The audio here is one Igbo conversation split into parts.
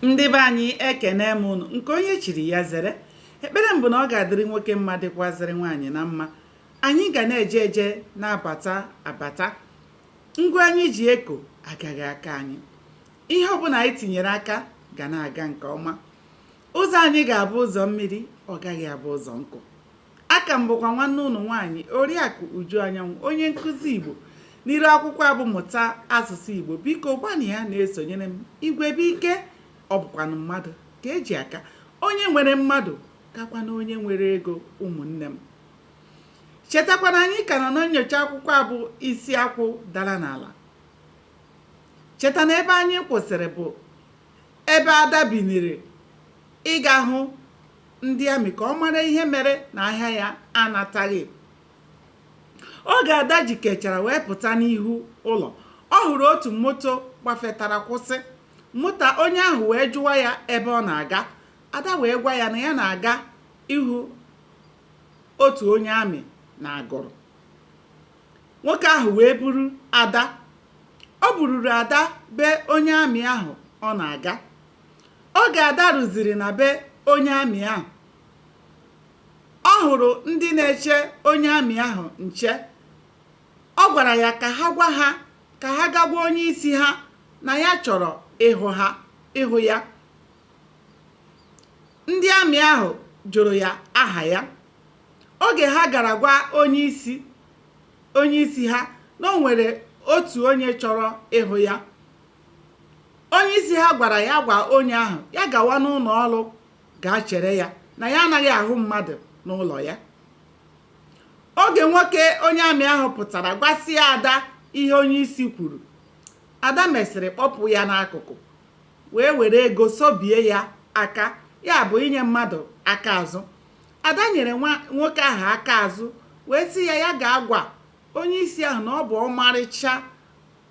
Ndị be anyị ekene m unu nke onye chiri ya zere. Ekpere m bụ na ọ ga-adịrị nwoke mma dịkwazịrị nwaanyị na mma. Anyị ga na-eje eje na-abata abata. Ngwa anyị ji eko agaghị aka anyị. Ihe ọbụla anyị tinyere aka ga na-aga nke ọma. Ụzọ anyị ga-abụ ụzọ mmiri, ọ gaghị abụ ụzọ nkụ. Aka m bụkwa nwanne unu nwaanyị Oriakụ Uju Anyanwụ, onye nkụzi Igbo n'iru akwụkwọ abụmụta asụsụ Igbo. Biko gbanịa na-esonyere m Igwebike. Ọ bụkwanụ mmadụ ka eji aka. Onye nwere mmadụ kakwana onye nwere ego, ụmụnne m. Chetakwana anyị ka nọ na nnyocha akwụkwọ abụ isi akwụ dara n'ala. Cheta na ebe anyị kwụsịrị bụ ebe Ada biniri ịga hụ ndị amị ka ọ mara ihe mere na ahịa ya anataghị. Oge Ada jikechara wee pụta n'ihu ụlọ, ọ hụrụ otu moto gbafetara kwụsị. Moto onye ahụ wee jụwa ya ebe ọ na-aga. Ada wee gwa ya na ya na-aga ihu otu onye amị na agụrụ. Nwoke ahụ wee buru Ada. O bururu Ada be onye amị ahụ ọ na-aga. Oge Ada rụziri na be onye amị ahụ, ọ hụrụ ndị na-eche onye amị ahụ nche. Ọ gwara ya ka ha gagwa onye isi ha na ya chọrọ ịhụ ya. Ndị amị ahụ jụrụ ya aha ya. Oge ha gara gwa onye isi ha na o nwere otu onye chọrọ ịhụ ya. Onye isi ha gwara ya gwa onye ahụ ya gawa n'ụlọ ọrụ gaa chere ya na ya anaghị ahụ mmadụ n'ụlọ ya. Oge nwoke onye amị ahụ pụtara gwasịa Ada ihe onye isi kwuru, Ada mesịrị kpọpụ ya n'akụkụ wee were ego sobie ya aka, ya bụ inye mmadụ aka azụ. Ada nyere nwoke ahụ aka azụ wee sị ya ga-agwa onye isi ahụ na ọ bụ ọmarịcha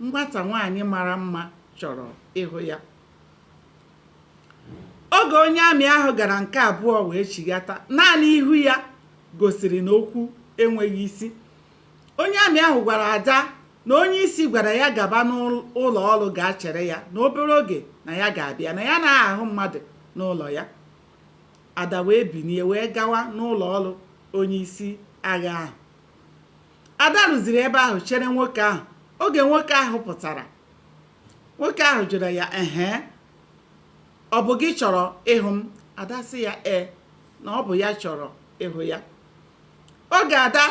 nwata nwaanyị mara mma chọrọ ịhụ ya. Oge onye amị ahụ gara nke abụọ wee chigata, naanị ihu ya gosiri na okwu enweghị isi. Onye amị ahụ gwara Ada na onye isi gwara ya gaba n'ụlọ ọrụ gaa chere ya na obere oge na ya ga-abịa, na ya naghị ahụ mmadụ n'ụlọ ya. Ada wee binie wee gawa n'ụlọ ọrụ onye isi agha ahụ. Ada rụziri ebe ahụ chere nwoke ahụ. Oge nwoke ahụ pụtara, nwoke ahụ jụrụ ya, ọ bụ gị chọrọ ịhụ m? Ada sị ya na ọ bụ ya chọrọ ịhụ ya. Oge Ada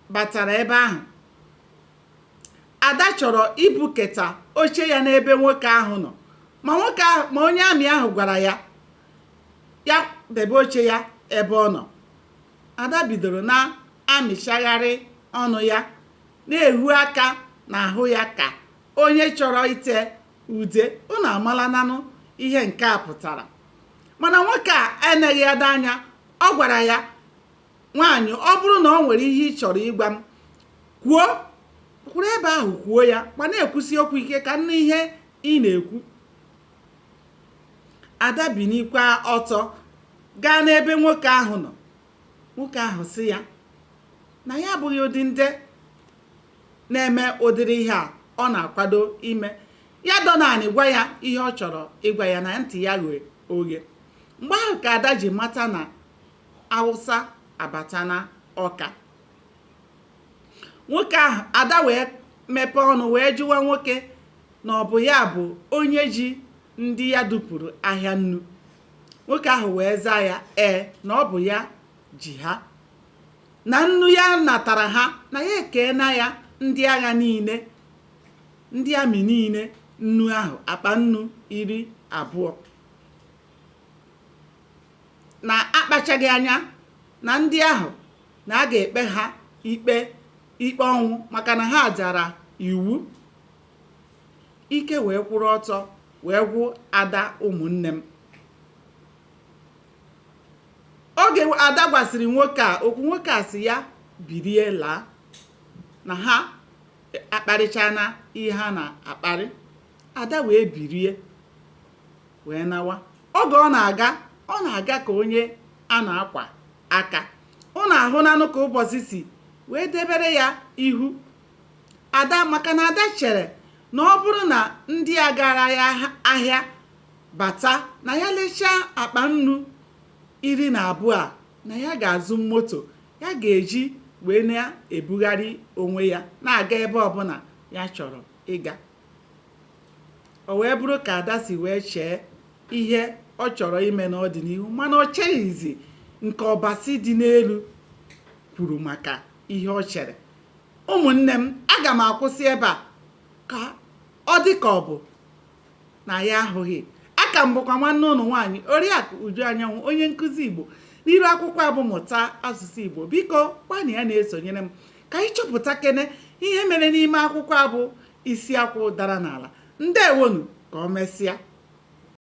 batara ebe ahụ, Ada chọrọ ibuketa oche ya n'ebe nwoke ahụ nọ, ma onye amị ahụ gwara ya debe oche ya ebe ọ nọ. Ada bidoro na-amịchagharị ọnụ ya, na-ehu aka n'ahụ ya ka onye chọrọ ite ude. Unu amala nanụ ihe nke a pụtara. Mana nwoke a eneghị Ada anya. Ọ gwara ya, nwaanyị, ọ bụrụ na ọ nwere ihe ị chọrọ ịgwa m, kwuru ebe ahụ kwuo ya, ma na-ekwusi okwu ike ka nne ihe ị na-ekwu. Ada binikwa ọtọ gaa n'ebe nwoke ahụ nọ. Nwoke ahụ sị ya na ya abụghị ụdị ndị na-eme ụdịrị ihe a ọ na-akwado ime. Ya dọ naanị gwa ya ihe ọ chọrọ ịgwa ya na ntị ya ghe oghe. Mgbe ahụ ka Ada ji mata na Awụsa abata na Ọka. Nwoke ahụ, Ada wee mepee ọnụ wee jụwa nwoke na ọ bụ ya bụ onye ji ndị ya dupụrụ ahịa nnu. Nwoke ahụ wee zaa ya na ọ bụ ya ji ha, na nnu ya natara ha, na ya ekeena ya ndị agha niile, ndị amị niile nnu ahụ, akpa nnu 20, na akpachaghị anya na ndị ahụ na a ga-ekpe ha ikpe ọnwụ maka na ha dara iwu. Ike wee kwụrụ ọtọ wee gwụ Ada, ụmụnne m. Oge Ada gwasịrị nwoke a okwu, nwoke a sị ya birie laa, na ha akparịchana ihe ha na-akparị. Ada wee birie wee nawa. Oge ọ na-aga ka onye a na-akwa aka. Ọ na-ahụ nanụ ka ụbọchị si wee debere ya ihu. Ada, maka na Ada chere na ọ bụrụ na ndị a gara ya ahịa bata na ya lechaa akpa nnu 12 na ya ga-azụ moto ya ga-eji wee na-ebugharị onwe ya na-aga ebe ọbụla ya chọrọ ịga. O wee bụrụ ka Ada si wee chee ihe ọ chọrọ ime n'ọdịnihu, mana o cheghịzi nke ọbasi dị n'elu kwuru maka ihe ọ chere. Ụmụnne m, aga m akwụsị ebe a ka ọ dị ka ọ bụ na ya ahụghị. Aka m bụkwa nwanne ụnụ nwaanyị Oriakụ Uju Anyanwụ, onye nkụzi Igbo n'iru akwụkwọ abụ Mụta Asụsụ Igbo. Biko gbanị ya na-esonyere m ka anyị chọpụta kene ihe mere n'ime akwụkwọ abụ Isi Akwụ Dara n'Ala. Ndewonu, ka o mesịa.